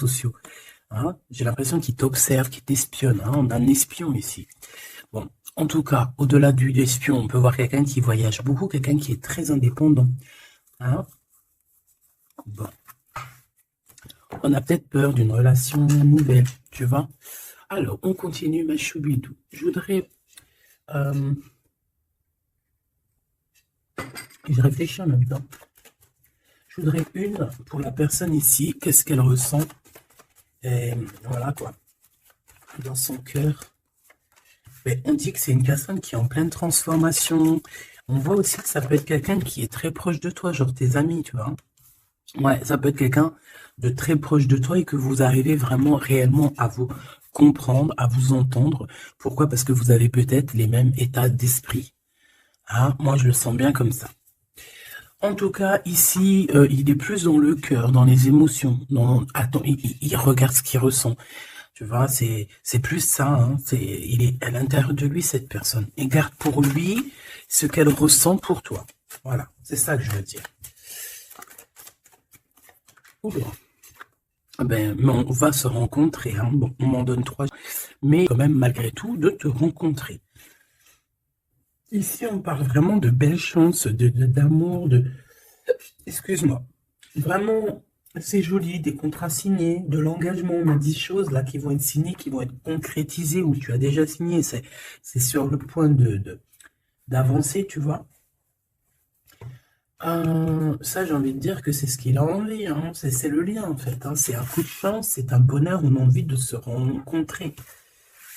sociaux. Hein. J'ai l'impression qu'il t'observe, qu'il t'espionne. Hein. On a un espion ici. Bon, en tout cas, au-delà du espion, on peut voir quelqu'un qui voyage beaucoup, quelqu'un qui est très indépendant. Hein. Bon. On a peut-être peur d'une relation nouvelle, tu vois. Alors, on continue, ma choubidou. Je voudrais... je réfléchis en même temps. Je voudrais une pour la personne ici. Qu'est-ce qu'elle ressent? Et voilà quoi. Dans son cœur. Mais on dit que c'est une personne qui est en pleine transformation. On voit aussi que ça peut être quelqu'un qui est très proche de toi, genre tes amis, tu vois. Ouais, ça peut être quelqu'un de très proche de toi et que vous arrivez vraiment réellement à vous comprendre, à vous entendre. Pourquoi? Parce que vous avez peut-être les mêmes états d'esprit. Ah, moi, je le sens bien comme ça. En tout cas, ici, il est plus dans le cœur, dans les émotions. Attends, il regarde ce qu'il ressent. Tu vois, c'est plus ça. Hein, il est à l'intérieur de lui, cette personne. Il garde pour lui ce qu'elle ressent pour toi. Voilà, c'est ça que je veux dire. Oula. Ben, on va se rencontrer. Hein. Bon, on m'en donne 3. Mais quand même, malgré tout, de te rencontrer. Ici, on parle vraiment de belles chances, d'amour, Excuse-moi. Vraiment, c'est joli, des contrats signés, de l'engagement. On a 10 choses là qui vont être signées, qui vont être concrétisées, ou tu as déjà signé. C'est sur le point d'avancer, tu vois. Ça, j'ai envie de dire que c'est ce qu'il a envie. Hein. C'est le lien, en fait. Hein. C'est un coup de chance, c'est un bonheur. On a envie de se rencontrer.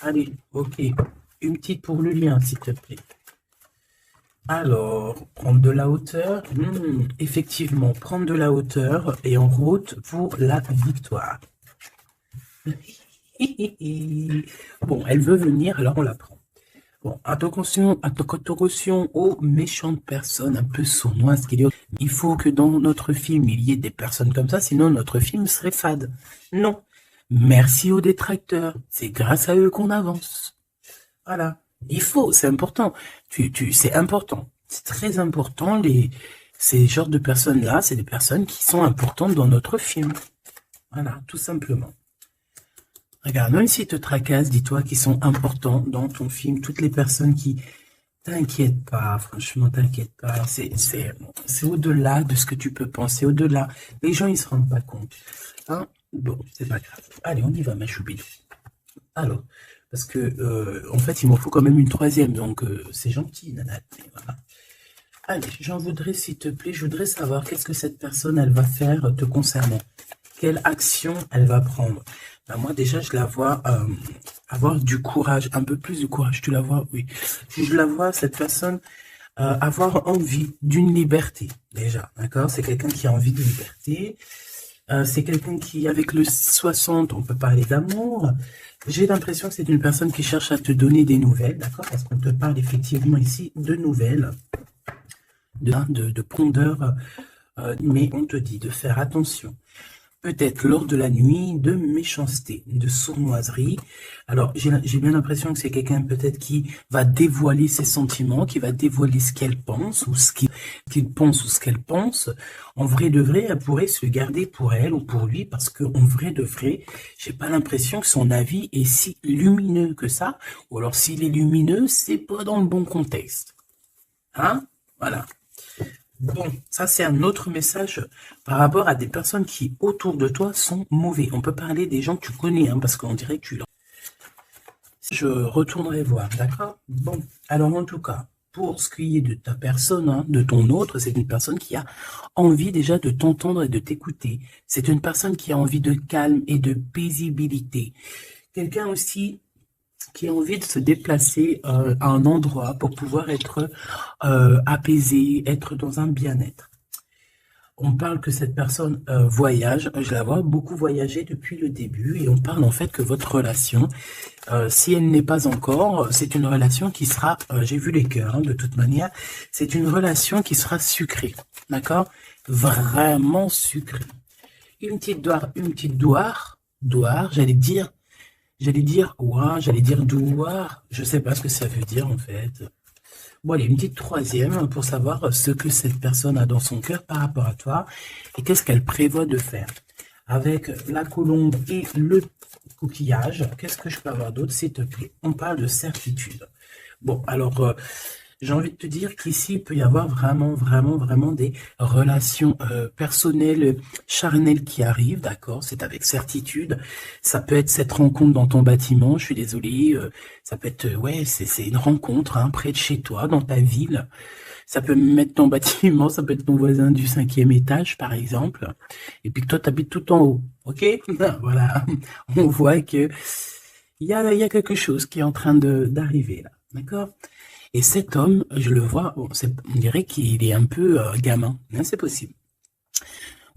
Allez, ok. Une petite pour le lien, s'il te plaît. Alors, prendre de la hauteur. Effectivement, prendre de la hauteur et en route pour la victoire. Bon, elle veut venir, alors on la prend. Bon, attention aux méchantes personnes un peu sournoises qu'il y a. Il faut que dans notre film, il y ait des personnes comme ça, sinon notre film serait fade. Non. Merci aux détracteurs. C'est grâce à eux qu'on avance. Voilà. Il faut, c'est important. C'est important. C'est très important. Ces genres de personnes-là, c'est des personnes qui sont importantes dans notre film. Voilà, tout simplement. Regarde, même s'ils te tracassent, dis-toi qu'ils sont importants dans ton film. Toutes les personnes qui... T'inquiète pas, franchement, t'inquiète pas. C'est au-delà de ce que tu peux penser, au-delà. Les gens, ils se rendent pas compte. Hein? Bon, c'est pas grave. Allez, on y va, ma choubidou. Alors, parce que, en fait, il m'en faut quand même une 3e, donc c'est gentil, Nana. Voilà. Allez, j'en voudrais, s'il te plaît, je voudrais savoir qu'est-ce que cette personne, elle va faire te concernant. Quelle action elle va prendre. Ben, moi, déjà, je la vois avoir du courage, un peu plus de courage. Tu la vois, oui. Je la vois, cette personne, avoir envie d'une liberté, déjà, d'accord? C'est quelqu'un qui a envie de liberté. C'est quelqu'un qui, avec le 60, on peut parler d'amour. J'ai l'impression que c'est une personne qui cherche à te donner des nouvelles, d'accord? Parce qu'on te parle effectivement ici de nouvelles, de pondeur, mais on te dit de faire attention. Peut-être lors de la nuit, de méchanceté, de sournoiserie. Alors, j'ai bien l'impression que c'est quelqu'un peut-être qui va dévoiler ses sentiments, qui va dévoiler ce qu'elle pense, ou ce qu'il pense, ou ce qu'elle pense. En vrai de vrai, elle pourrait se garder pour elle ou pour lui, parce qu'en vrai de vrai, j'ai pas l'impression que son avis est si lumineux que ça, ou alors s'il est lumineux, c'est pas dans le bon contexte. Hein? Voilà. Bon, ça c'est un autre message par rapport à des personnes qui, autour de toi, sont mauvais. On peut parler des gens que tu connais, hein, parce qu'on dirait que tu l'as. Je retournerai voir, d'accord? Bon, alors en tout cas, pour ce qui est de ta personne, hein, de ton autre, c'est une personne qui a envie déjà de t'entendre et de t'écouter. C'est une personne qui a envie de calme et de paisibilité. Quelqu'un aussi qui a envie de se déplacer à un endroit pour pouvoir être apaisé, être dans un bien-être. On parle que cette personne voyage, je la vois beaucoup voyager depuis le début, et on parle en fait que votre relation, si elle n'est pas encore, c'est une relation qui sera, j'ai vu les cœurs, hein, de toute manière, c'est une relation qui sera sucrée, d'accord? Vraiment sucrée. Une petite douar, j'allais dire ouah, j'allais dire douar, je sais pas ce que ça veut dire en fait. Bon, allez, une petite 3e pour savoir ce que cette personne a dans son cœur par rapport à toi et qu'est-ce qu'elle prévoit de faire. avec la colombe et le coquillage. Qu'est-ce que je peux avoir d'autre, s'il te plaît? On parle de certitude. Bon, alors, j'ai envie de te dire qu'ici, il peut y avoir vraiment des relations personnelles, charnelles qui arrivent, d'accord? C'est avec certitude. Ça peut être cette rencontre dans ton bâtiment, je suis désolée. Ça peut être, ouais, c'est une rencontre hein, près de chez toi, dans ta ville. Ça peut mettre ton bâtiment, ça peut être ton voisin du 5e étage, par exemple. Et puis que toi, tu habites tout en haut, ok? Voilà, on voit que il y a quelque chose qui est en train d'arriver là, d'accord? Et cet homme, je le vois, bon, on dirait qu'il est un peu gamin, hein, c'est possible.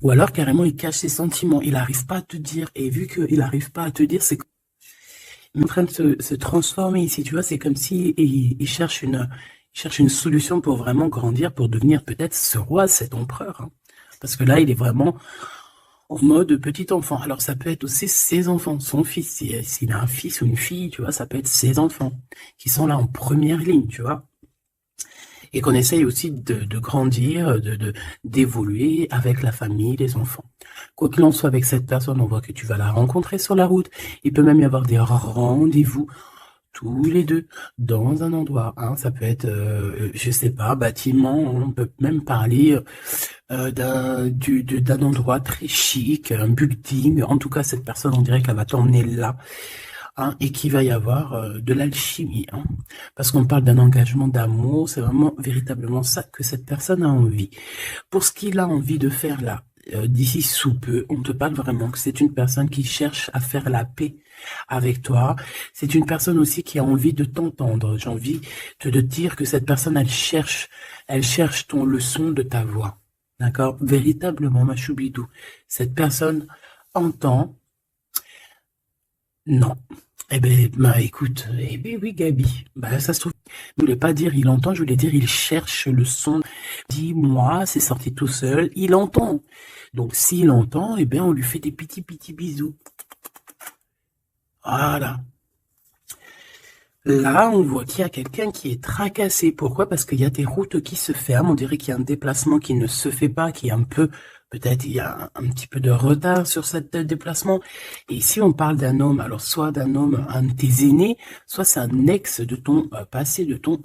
Ou alors carrément il cache ses sentiments, il n'arrive pas à te dire, et vu qu'il n'arrive pas à te dire, c'est en train de se transformer ici, tu vois, c'est comme si il cherche une solution pour vraiment grandir, pour devenir peut-être ce roi, cet empereur. Hein. Parce que là, il est vraiment en mode petit enfant. Alors ça peut être aussi ses enfants, son fils, s'il a un fils ou une fille, tu vois, ça peut être ses enfants qui sont là en première ligne, tu vois. Et qu'on essaye aussi de grandir, d'évoluer avec la famille, les enfants. Quoi qu'il en soit avec cette personne, on voit que tu vas la rencontrer sur la route. Il peut même y avoir des rendez-vous tous les deux dans un endroit. Hein. Ça peut être, je sais pas, bâtiment. On peut même parler d'un endroit très chic, un building. En tout cas, cette personne, on dirait qu'elle va t'emmener là. Hein, et qu'il va y avoir de l'alchimie. Hein, parce qu'on parle d'un engagement d'amour, c'est vraiment véritablement ça que cette personne a envie. Pour ce qu'il a envie de faire là, d'ici sous peu, on te parle vraiment que c'est une personne qui cherche à faire la paix avec toi. C'est une personne aussi qui a envie de t'entendre. J'ai envie de dire que cette personne, elle cherche le son de ta voix. D'accord? Véritablement, ma choubidou. Cette personne entend. Non. Eh ben, bah, écoute, eh ben oui, Gabi. Bah, ça se trouve, je voulais pas dire il entend, je voulais dire il cherche le son. Dis-moi, c'est sorti tout seul, il entend. Donc, s'il entend, eh ben, on lui fait des petits bisous. Voilà. Là, on voit qu'il y a quelqu'un qui est tracassé. Pourquoi? Parce qu'il y a des routes qui se ferment. On dirait qu'il y a un déplacement qui ne se fait pas, qui est un peu, peut-être il y a un petit peu de retard sur ce déplacement. Et ici, on parle d'un homme. Alors, soit d'un homme, un de tes aînés, soit c'est un ex de ton passé, de ton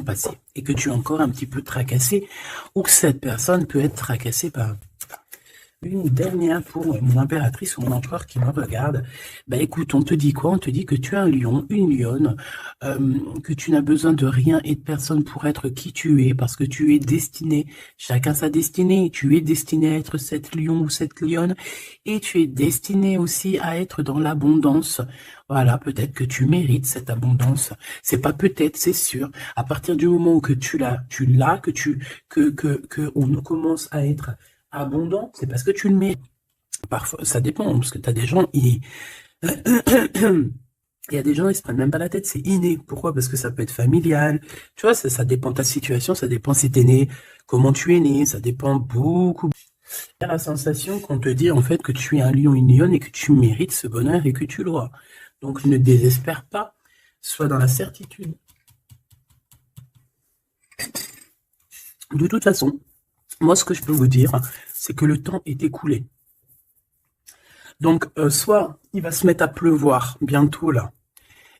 passé. Et que tu es encore un petit peu tracassé, ou que cette personne peut être tracassée par une dernière pour mon impératrice ou mon empereur qui me regarde. Bah écoute, on te dit quoi? On te dit que tu es un lion, une lionne, que tu n'as besoin de rien et de personne pour être qui tu es, parce que tu es destiné, chacun sa destinée, tu es destiné à être cette lion ou cette lionne, et tu es destiné aussi à être dans l'abondance. Voilà, peut-être que tu mérites cette abondance. C'est pas peut-être, c'est sûr. À partir du moment où que tu l'as, que on commence à être abondant, c'est parce que tu le mets. Parfois, ça dépend, parce que tu as des gens, il y a des gens, ils se prennent même pas la tête, c'est inné. Pourquoi? Parce que ça peut être familial. Tu vois, ça dépend de ta situation, ça dépend si t'es né, comment tu es né, ça dépend beaucoup. Il y a la sensation qu'on te dit, en fait, que tu es un lion, une lionne et que tu mérites ce bonheur et que tu l'auras. Donc, ne désespère pas, sois dans la certitude. De toute façon, moi, ce que je peux vous dire, c'est que le temps est écoulé. Donc, soit il va se mettre à pleuvoir bientôt, là,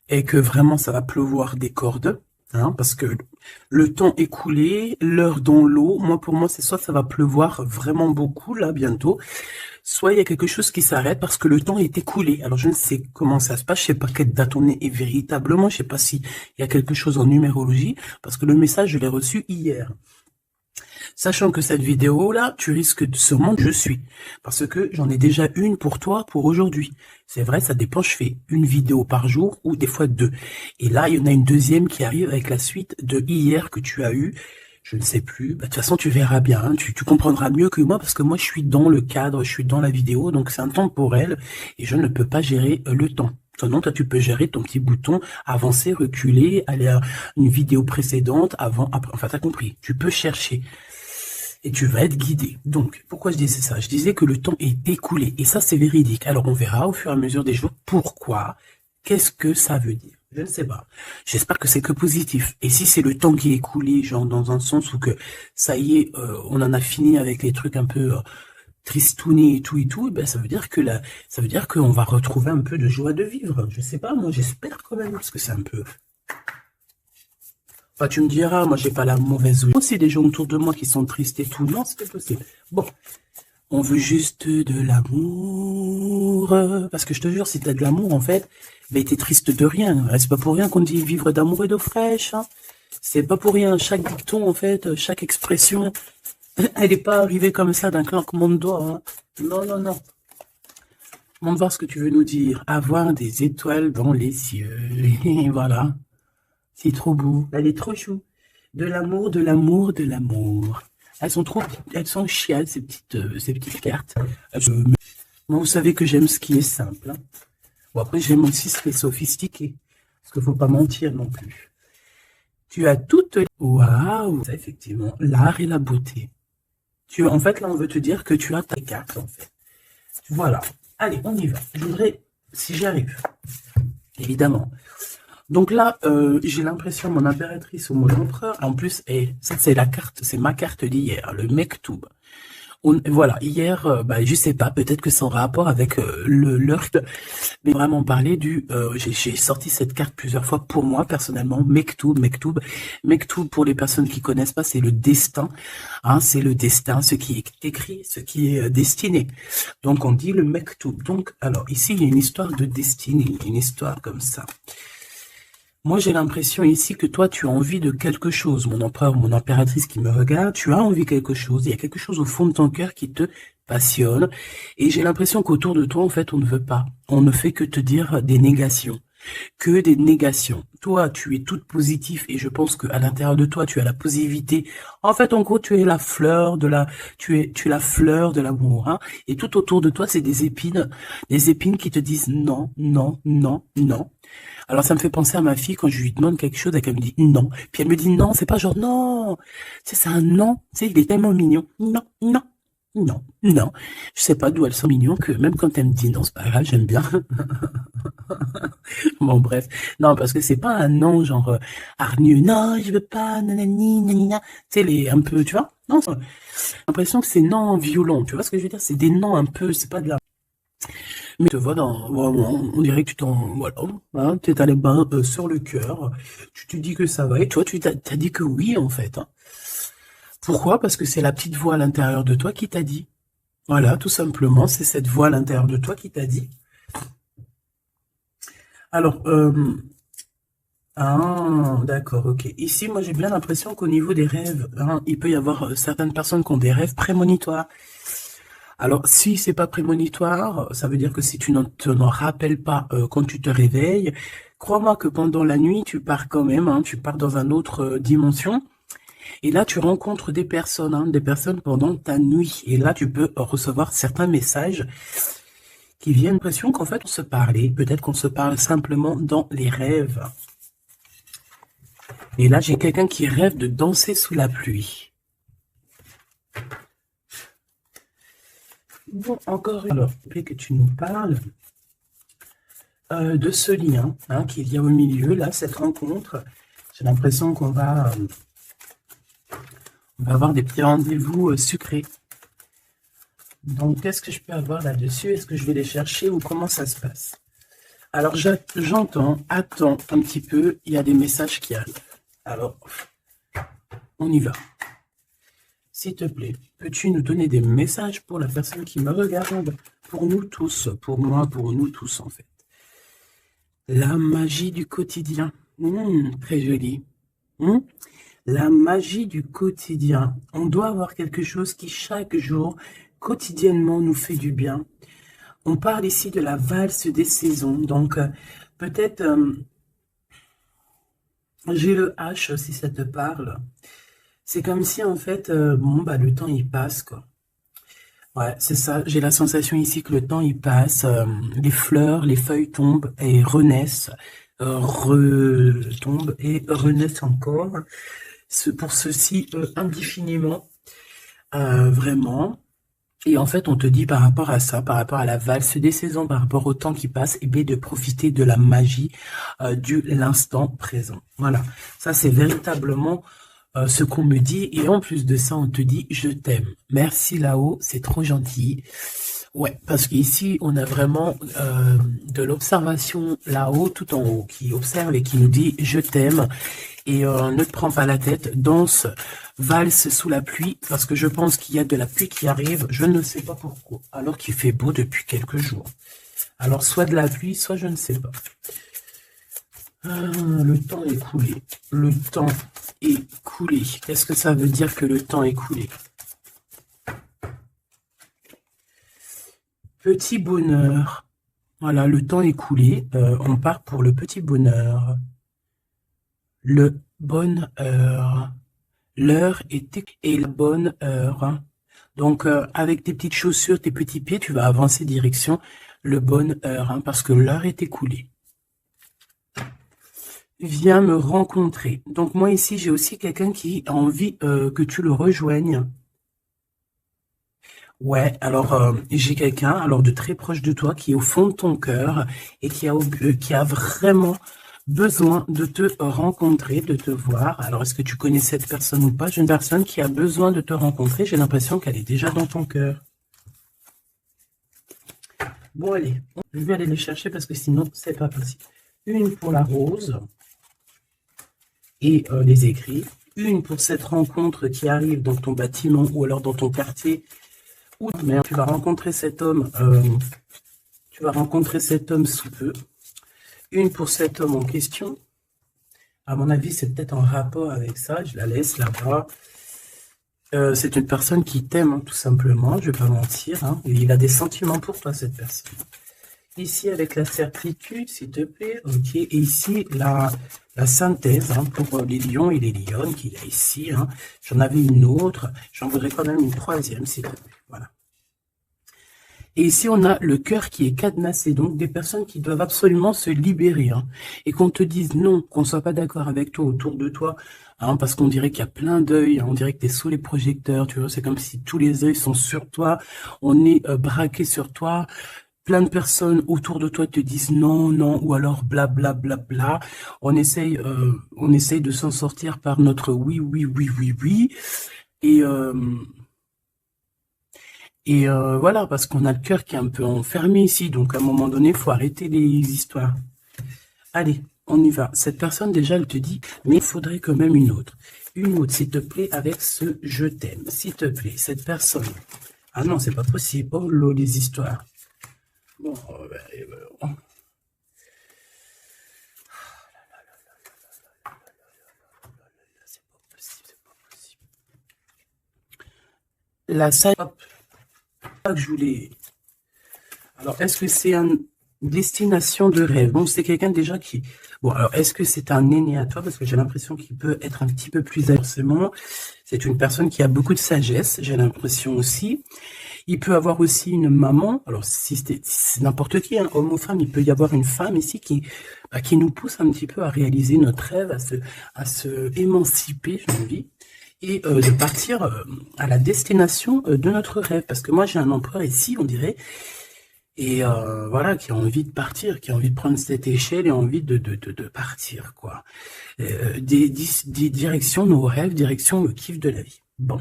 et que vraiment, ça va pleuvoir des cordes, hein, parce que le temps écoulé, l'heure dans l'eau, pour moi, c'est soit ça va pleuvoir vraiment beaucoup, là, bientôt, soit il y a quelque chose qui s'arrête parce que le temps est écoulé. Alors, je ne sais comment ça se passe, je sais pas quelle date on est véritablement, je sais pas s'il y a quelque chose en numérologie, parce que le message, je l'ai reçu hier. Sachant que cette vidéo-là, tu risques sûrement je suis. Parce que j'en ai déjà une pour toi, pour aujourd'hui. C'est vrai, ça dépend, je fais une vidéo par jour ou des fois deux. Et là, il y en a une deuxième qui arrive avec la suite de hier que tu as eu. Je ne sais plus. Bah, de toute façon, tu verras bien. Hein. Tu comprendras mieux que moi parce que moi, je suis dans le cadre, je suis dans la vidéo. Donc, c'est un temporel et je ne peux pas gérer le temps. Sinon, toi, tu peux gérer ton petit bouton, avancer, reculer, aller à une vidéo précédente, avant, après. Enfin, t'as compris. Tu peux chercher. Et tu vas être guidé. Donc, pourquoi je disais ça? Je disais que le temps est écoulé. Et ça, c'est véridique. Alors, on verra au fur et à mesure des jours pourquoi. Qu'est-ce que ça veut dire? Je ne sais pas. J'espère que c'est que positif. Et si c'est le temps qui est écoulé, genre dans un sens où que ça y est, on en a fini avec les trucs un peu tristouné et tout, et ben ça veut dire que ça veut dire qu'on va retrouver un peu de joie de vivre. Je sais pas, moi j'espère quand même, parce que c'est un peu... Enfin, tu me diras, moi j'ai pas la mauvaise... Aussi des gens autour de moi qui sont tristes et tout, non, c'est pas possible. Bon, on veut juste de l'amour, parce que je te jure, si t'as de l'amour, en fait, ben t'es triste de rien. C'est pas pour rien qu'on dit vivre d'amour et d'eau fraîche, hein. C'est pas pour rien, chaque dicton, en fait, chaque expression, elle n'est pas arrivée comme ça d'un claquement de doigts, hein. Non, non, non. On va voir ce que tu veux nous dire. Avoir des étoiles dans les cieux. Et voilà. C'est trop beau. Elle est trop chou. De l'amour, de l'amour, de l'amour. Elles sont chiales, ces petites cartes. Moi, vous savez que j'aime ce qui est simple, hein. Bon, après, j'aime aussi ce qui est sophistiqué. Parce qu'il ne faut pas mentir non plus. Tu as toutes... Waouh! Ça, effectivement, l'art et la beauté. En fait, là, on veut te dire que tu as ta carte, en fait. Voilà. Allez, on y va. Je voudrais, si j'y arrive, évidemment. Donc là, j'ai l'impression, mon impératrice ou mon empereur, en plus, et ça, c'est la carte, c'est ma carte d'hier, le Mektoub. Voilà, hier, je sais pas, peut-être que c'est en rapport avec l'heure, mais vraiment parler du... j'ai sorti cette carte plusieurs fois pour moi, personnellement, Mektoub. Mektoub, pour les personnes qui connaissent pas, c'est le destin, hein, c'est le destin, ce qui est écrit, ce qui est destiné. Donc, on dit le Mektoub. Donc, alors, ici, il y a une histoire de destinée, une histoire comme ça. Moi, j'ai l'impression ici que toi, tu as envie de quelque chose. Mon empereur, mon impératrice qui me regarde, tu as envie de quelque chose. Il y a quelque chose au fond de ton cœur qui te passionne. Et j'ai l'impression qu'autour de toi, en fait, on ne veut pas. On ne fait que te dire des négations. Que des négations. Toi, tu es toute positive et je pense qu'à l'intérieur de toi, tu as la positivité. En fait, en gros, tu es la fleur de tu es la fleur de l'amour, hein. Et tout autour de toi, c'est des épines qui te disent non, non, non, non. Alors, ça me fait penser à ma fille quand je lui demande quelque chose et qu'elle me dit non. Puis elle me dit non, c'est pas genre non. Tu sais, c'est un non. Tu sais, il est tellement mignon. Non, non, non, non. Je sais pas d'où elles sont mignons que même quand elle me dit non, c'est pas grave, j'aime bien. Bon, bref. Non, parce que c'est pas un non genre hargneux. Non, je veux pas, nanani, nanina. Tu sais, un peu, tu vois. Non, j'ai l'impression que c'est non violent. Tu vois ce que je veux dire? C'est des noms un peu, c'est pas de la... Mais tu te vois on dirait que tu voilà, hein, tu es allé sur le cœur, tu te dis que ça va, et toi, tu t'as dit que oui, en fait, hein. Pourquoi? Parce que c'est la petite voix à l'intérieur de toi qui t'a dit. Voilà, tout simplement, c'est cette voix à l'intérieur de toi qui t'a dit. Alors, d'accord, ok. Ici, moi, j'ai bien l'impression qu'au niveau des rêves, hein, il peut y avoir certaines personnes qui ont des rêves prémonitoires. Alors, si c'est pas prémonitoire, ça veut dire que si tu ne t'en rappelles pas quand tu te réveilles, crois-moi que pendant la nuit, tu pars quand même, hein, tu pars dans une autre dimension. Et là, tu rencontres des personnes, hein, pendant ta nuit. Et là, tu peux recevoir certains messages qui viennent l'impression qu'en fait, on se parlait. Peut-être qu'on se parle simplement dans les rêves. Et là, j'ai quelqu'un qui rêve de danser sous la pluie. Bon, encore une fois, que tu nous parles de ce lien, hein, qu'il y a au milieu, là, cette rencontre. J'ai l'impression qu'on va avoir des petits rendez-vous sucrés. Donc, qu'est-ce que je peux avoir là-dessus? Est-ce que je vais les chercher ou comment ça se passe? Alors, j'entends, attends un petit peu, il y a des messages qui arrivent. Alors, on y va. S'il te plaît, peux-tu nous donner des messages pour la personne qui me regarde? Pour nous tous, pour moi, pour nous tous en fait. La magie du quotidien. Très joli. La magie du quotidien. On doit avoir quelque chose qui chaque jour, quotidiennement, nous fait du bien. On parle ici de la valse des saisons. Donc, peut-être, j'ai le H si ça te parle. C'est comme si, en fait, le temps, il passe, quoi. Ouais, c'est ça. J'ai la sensation ici que le temps, il passe. Les fleurs, les feuilles tombent et renaissent. Retombent et renaissent encore. Pour ceci, indéfiniment. Vraiment. Et en fait, on te dit par rapport à ça, par rapport à la valse des saisons, par rapport au temps qui passe, et bien de profiter de la magie de l'instant présent. Voilà. Ça, c'est véritablement... ce qu'on me dit, et en plus de ça, on te dit je t'aime. Merci là-haut, c'est trop gentil. Ouais, parce qu'ici, on a vraiment de l'observation là-haut, tout en haut, qui observe et qui nous dit je t'aime, et ne te prends pas la tête, danse, valse sous la pluie, parce que je pense qu'il y a de la pluie qui arrive, je ne sais pas pourquoi, alors qu'il fait beau depuis quelques jours. Alors, soit de la pluie, soit je ne sais pas. Le temps est coulé. Le temps est coulé. Qu'est-ce que ça veut dire que le temps est coulé? Petit bonheur. Voilà, le temps est coulé. On part pour le petit bonheur. Le bonheur. L'heure est la bonne heure. Donc, avec tes petites chaussures, tes petits pieds, tu vas avancer direction le bonheur, parce que l'heure est écoulée. Viens me rencontrer. Donc, moi, ici, j'ai aussi quelqu'un qui a envie que tu le rejoignes. Ouais, alors j'ai quelqu'un alors de très proche de toi qui est au fond de ton cœur et qui a vraiment besoin de te rencontrer, de te voir. Alors, est-ce que tu connais cette personne ou pas? J'ai une personne qui a besoin de te rencontrer. J'ai l'impression qu'elle est déjà dans ton cœur. Bon, allez, je vais aller les chercher parce que sinon, c'est pas possible. Une pour la rose et les écrits. Une pour cette rencontre qui arrive dans ton bâtiment ou alors dans ton quartier. Mais tu vas rencontrer cet homme. Tu vas rencontrer cet homme sous peu. Une pour cet homme en question. À mon avis, c'est peut-être en rapport avec ça. Je la laisse là-bas. C'est une personne qui t'aime, hein, tout simplement. Je ne vais pas mentir. Hein. Il a des sentiments pour toi, cette personne. Ici, avec la certitude, s'il te plaît. Ok. Et ici, la synthèse hein, pour les lions et les lionnes qu'il y a ici. Hein. J'en avais une autre. J'en voudrais quand même une troisième, s'il te plaît. Voilà. Et ici, on a le cœur qui est cadenassé, donc des personnes qui doivent absolument se libérer, hein, et qu'on te dise non, qu'on soit pas d'accord avec toi, autour de toi, hein, parce qu'on dirait qu'il y a plein d'œils, hein, on dirait que tu es sous les projecteurs, tu vois, c'est comme si tous les œils sont sur toi, on est braqué sur toi, plein de personnes autour de toi te disent non, non, ou alors bla bla bla bla, on essaye de s'en sortir par notre oui, oui, oui, oui, oui, et voilà, parce qu'on a le cœur qui est un peu enfermé ici, donc à un moment donné, il faut arrêter les histoires. Allez, on y va. Cette personne, déjà, elle te dit, mais il faudrait quand même une autre. Une autre, s'il te plaît, avec ce « je t'aime ». S'il te plaît, cette personne. Ah non, c'est pas possible. Oh là, les histoires. Bon, c'est pas possible, c'est pas possible. La salle que je voulais. Alors, est-ce que c'est une destination de rêve? Bon, c'est quelqu'un déjà qui... Bon, alors, est-ce que c'est un aîné à toi? Parce que j'ai l'impression qu'il peut être un petit peu plus forcément. C'est une personne qui a beaucoup de sagesse, j'ai l'impression aussi. Il peut avoir aussi une maman. Alors, si c'est n'importe qui, hein, homme ou femme, il peut y avoir une femme ici qui nous pousse un petit peu à réaliser notre rêve, à se émanciper, j'ai envie, et de partir à la destination de notre rêve. Parce que moi, j'ai un empereur ici, on dirait, et voilà, qui a envie de partir, qui a envie de prendre cette échelle et envie de partir, quoi. Des directions, nos rêves, direction le kiff de la vie. Bon,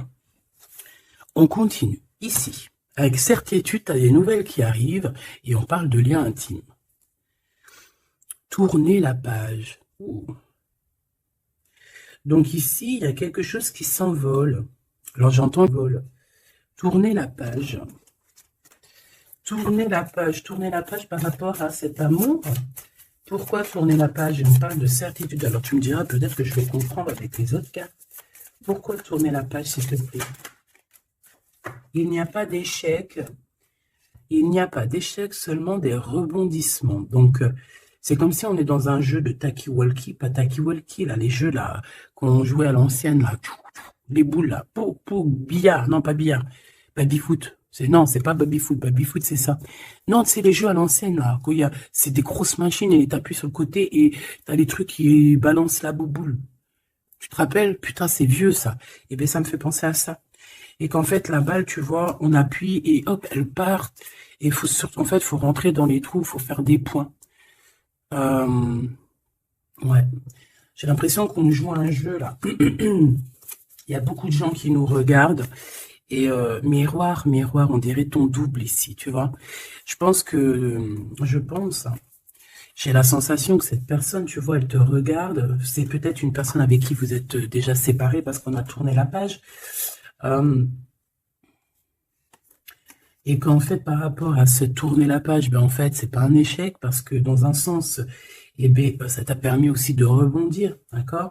on continue. Ici, avec certitude, tu as des nouvelles qui arrivent et on parle de liens intimes. Tourner la page. Ouh. Donc ici, il y a quelque chose qui s'envole. Alors j'entends vol. Tourner la page. Tourner la page par rapport à cet amour. Pourquoi tourner la page? On parle de certitude. Alors tu me diras, peut-être que je vais comprendre avec les autres cartes. Pourquoi tourner la page, s'il te plaît? Il n'y a pas d'échec. Il n'y a pas d'échec, seulement des rebondissements. Donc, c'est comme si on est dans un jeu de Taki-Walkie, pas Taki-Walkie, là, les jeux là qu'on jouait à l'ancienne, là, les boules là, pour billard, non pas billard, baby-foot. Non, c'est pas baby-foot, baby-foot c'est ça. Non, c'est les jeux à l'ancienne là, c'est des grosses machines et t'appuies sur le côté et t'as les trucs qui balancent la bouboule. Tu te rappelles? Putain, c'est vieux ça. Et bien ça me fait penser à ça. Et qu'en fait, la balle, tu vois, on appuie et hop, elle part. Et en fait, faut rentrer dans les trous, faut faire des points. Ouais. J'ai l'impression qu'on joue à un jeu, là. Il y a beaucoup de gens qui nous regardent. Et miroir, miroir, on dirait ton double ici, tu vois. Je pense, hein, j'ai la sensation que cette personne, tu vois, elle te regarde. C'est peut-être une personne avec qui vous êtes déjà séparés parce qu'on a tourné la page. Euh, et qu'en fait, par rapport à se tourner la page, ben en fait, c'est pas un échec parce que dans un sens, eh ben, ça t'a permis aussi de rebondir, d'accord?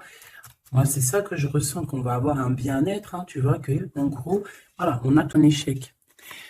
Moi, c'est ça que je ressens, qu'on va avoir un bien-être, hein, tu vois, que, en gros, voilà, on a ton échec.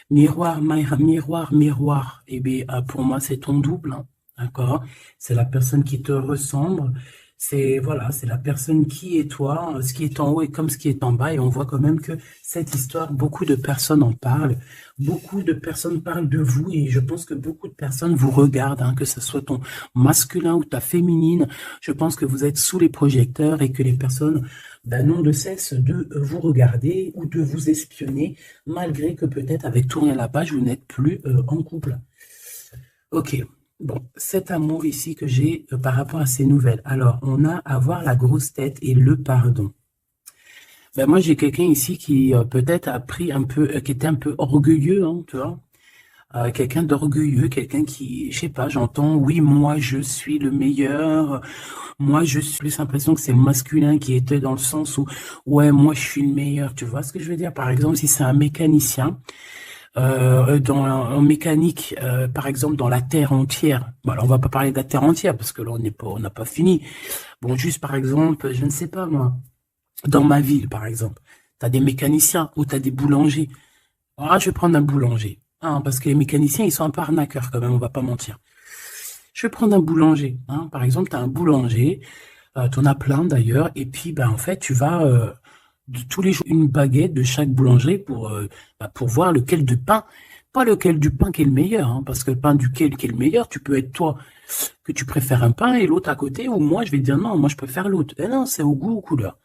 Miroir, miroir, miroir. Eh bien, pour moi, c'est ton double, hein, d'accord? C'est la personne qui te ressemble. C'est, voilà, c'est la personne qui est toi. Ce qui est en haut est comme ce qui est en bas. Et on voit quand même que cette histoire, beaucoup de personnes en parlent. Beaucoup de personnes parlent de vous. Et je pense que beaucoup de personnes vous regardent, hein, que ce soit ton masculin ou ta féminine. Je pense que vous êtes sous les projecteurs et que les personnes n'ont de cesse de vous regarder ou de vous espionner, malgré que peut-être avec tourner la page, vous n'êtes plus en couple. Ok, bon, cet amour ici que j'ai par rapport à ces nouvelles. Alors, on a avoir la grosse tête et le pardon. Ben moi, j'ai quelqu'un ici qui peut-être a pris un peu, qui était un peu orgueilleux, hein, tu vois. Quelqu'un d'orgueilleux, quelqu'un qui, je sais pas, j'entends, oui, moi, je suis le meilleur. Moi, je suis plus l'impression que c'est le masculin qui était dans le sens où, ouais, moi, je suis le meilleur. Tu vois ce que je veux dire? Par exemple, si c'est un mécanicien, en mécanique, par exemple, dans la Terre entière. Bon, alors, on va pas parler de la Terre entière parce que là, on n'a pas fini. Bon, juste par exemple, je ne sais pas moi, dans ma ville, par exemple, t'as des mécaniciens ou t'as des boulangers. Ah, je vais prendre un boulanger. Hein, parce que les mécaniciens, ils sont un peu arnaqueurs quand même, on va pas mentir. Je vais prendre un boulanger. Hein. Par exemple, tu as un boulanger, tu en as plein d'ailleurs, et puis ben, en fait, tu vas de tous les jours une baguette de chaque boulanger pour voir lequel de pain, pas lequel du pain qui est le meilleur, hein, parce que le pain duquel qui est le meilleur, tu peux être toi que tu préfères un pain et l'autre à côté, ou moi je vais te dire non, moi je préfère l'autre. Et non, c'est au goût, aux couleurs.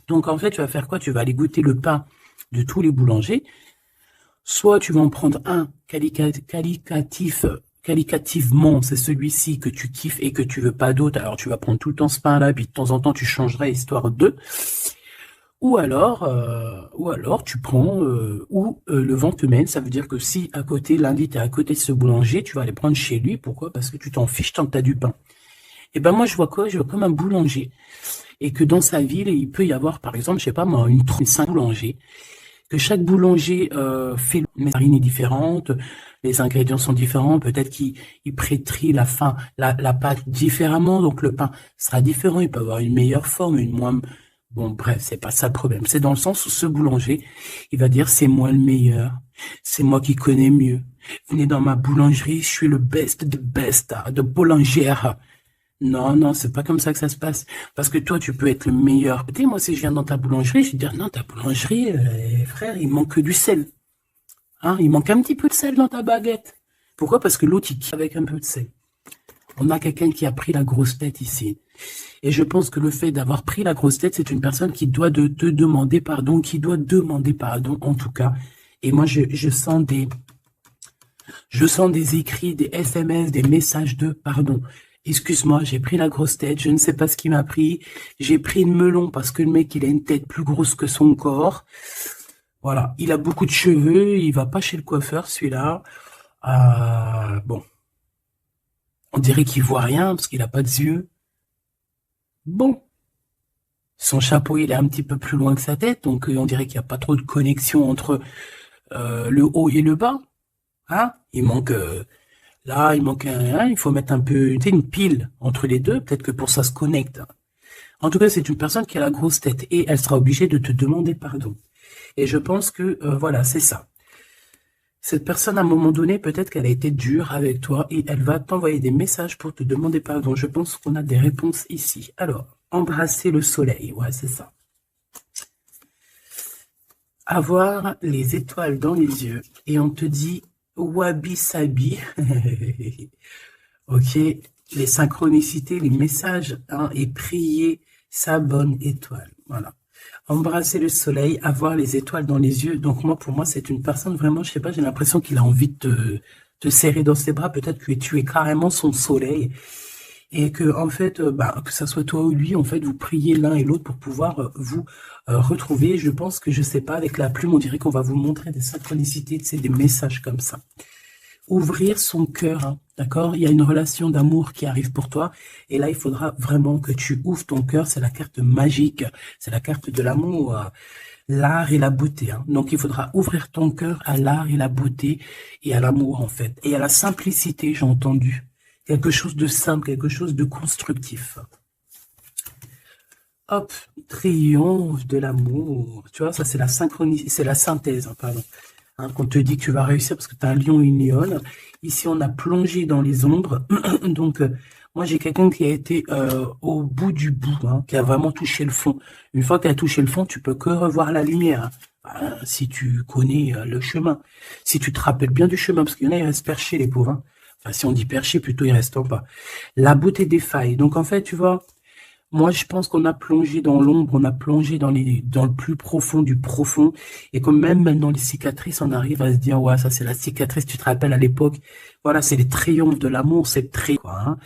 Donc en fait, tu vas faire quoi? Tu vas aller goûter le pain de tous les boulangers. Soit tu vas en prendre un qualitativement, c'est celui-ci que tu kiffes et que tu veux pas d'autre, alors tu vas prendre tout le temps ce pain-là, puis de temps en temps tu changerais histoire de. Ou alors tu prends le vent te mène, ça veut dire que si à côté, lundi, tu es à côté de ce boulanger, tu vas aller prendre chez lui. Pourquoi? Parce que tu t'en fiches tant que tu as du pain. Et ben moi je vois quoi? Je vois comme un boulanger. Et que dans sa ville, il peut y avoir, par exemple, je sais pas moi, une 35 boulangers, que chaque boulanger fait une farine est différente, les ingrédients sont différents, peut-être qu'il pétrit la pâte différemment, donc le pain sera différent, il peut avoir une meilleure forme, une moins. Bon, bref, c'est pas ça le problème. C'est dans le sens où ce boulanger, il va dire c'est moi le meilleur, c'est moi qui connais mieux. Venez dans ma boulangerie, je suis le best de best de boulangère. Non, non, c'est pas comme ça que ça se passe. Parce que toi, tu peux être le meilleur. Tu sais, moi, si je viens dans ta boulangerie, je vais te dire, non, ta boulangerie, frère, il manque que du sel. Hein, il manque un petit peu de sel dans ta baguette. Pourquoi? Parce que l'autre, il kiffe avec un peu de sel. On a quelqu'un qui a pris la grosse tête ici. Et je pense que le fait d'avoir pris la grosse tête, c'est une personne qui doit te demander pardon, qui doit demander pardon, en tout cas. Et moi, je sens des écrits, des SMS, des messages de pardon. Excuse-moi, j'ai pris la grosse tête, je ne sais pas ce qui m'a pris. J'ai pris une melon parce que le mec, il a une tête plus grosse que son corps. Voilà, il a beaucoup de cheveux, il va pas chez le coiffeur, celui-là. Bon, on dirait qu'il voit rien parce qu'il a pas de yeux. Bon, son chapeau, il est un petit peu plus loin que sa tête, donc on dirait qu'il n'y a pas trop de connexion entre le haut et le bas. Hein? Il manque... Là, il manque il faut mettre un peu, tu sais, une pile entre les deux, peut-être que pour ça se connecte. En tout cas, c'est une personne qui a la grosse tête et elle sera obligée de te demander pardon. Et je pense que, voilà, c'est ça. Cette personne, à un moment donné, peut-être qu'elle a été dure avec toi et elle va t'envoyer des messages pour te demander pardon. Je pense qu'on a des réponses ici. Alors, embrasser le soleil, ouais, c'est ça. Avoir les étoiles dans les yeux et on te dit Wabi Sabi, ok, les synchronicités, les messages, hein, et prier sa bonne étoile, voilà. Embrasser le soleil, avoir les étoiles dans les yeux. Donc moi, pour moi, c'est une personne vraiment, je sais pas, j'ai l'impression qu'il a envie de te serrer dans ses bras. Peut-être que tu es carrément son soleil et que en fait, que ça soit toi ou lui, en fait, vous priez l'un et l'autre pour pouvoir vous retrouver. Je pense que, je sais pas, avec la plume, on dirait qu'on va vous montrer des synchronicités, c'est des messages comme ça. Ouvrir son cœur, hein, d'accord? Il y a une relation d'amour qui arrive pour toi, et là, il faudra vraiment que tu ouvres ton cœur. C'est la carte magique, c'est la carte de l'amour, l'art et la beauté, hein. Donc, il faudra ouvrir ton cœur à l'art et la beauté et à l'amour, en fait, et à la simplicité, j'ai entendu. Quelque chose de simple, quelque chose de constructif. Hop, triomphe de l'amour. Tu vois, ça c'est la synchronie, c'est la synthèse, hein, pardon. Hein, qu'on te dit que tu vas réussir parce que tu as un lion et une lionne. Ici, on a plongé dans les ombres. Donc, moi, j'ai quelqu'un qui a été au bout du bout, hein, qui a vraiment touché le fond. Une fois que tu as touché le fond, tu peux que revoir la lumière, hein, si tu connais le chemin. Si tu te rappelles bien du chemin, parce qu'il y en a, ils restent perchés, les pauvres, hein. Enfin, si on dit perchés, plutôt, ils restent en bas. La beauté des failles. Donc, en fait, tu vois, moi, je pense qu'on a plongé dans l'ombre, on a plongé dans le plus profond du profond, et que même dans les cicatrices, on arrive à se dire, ouais, ça c'est la cicatrice, tu te rappelles à l'époque, voilà, c'est les triomphes de l'amour, c'est très, quoi, hein.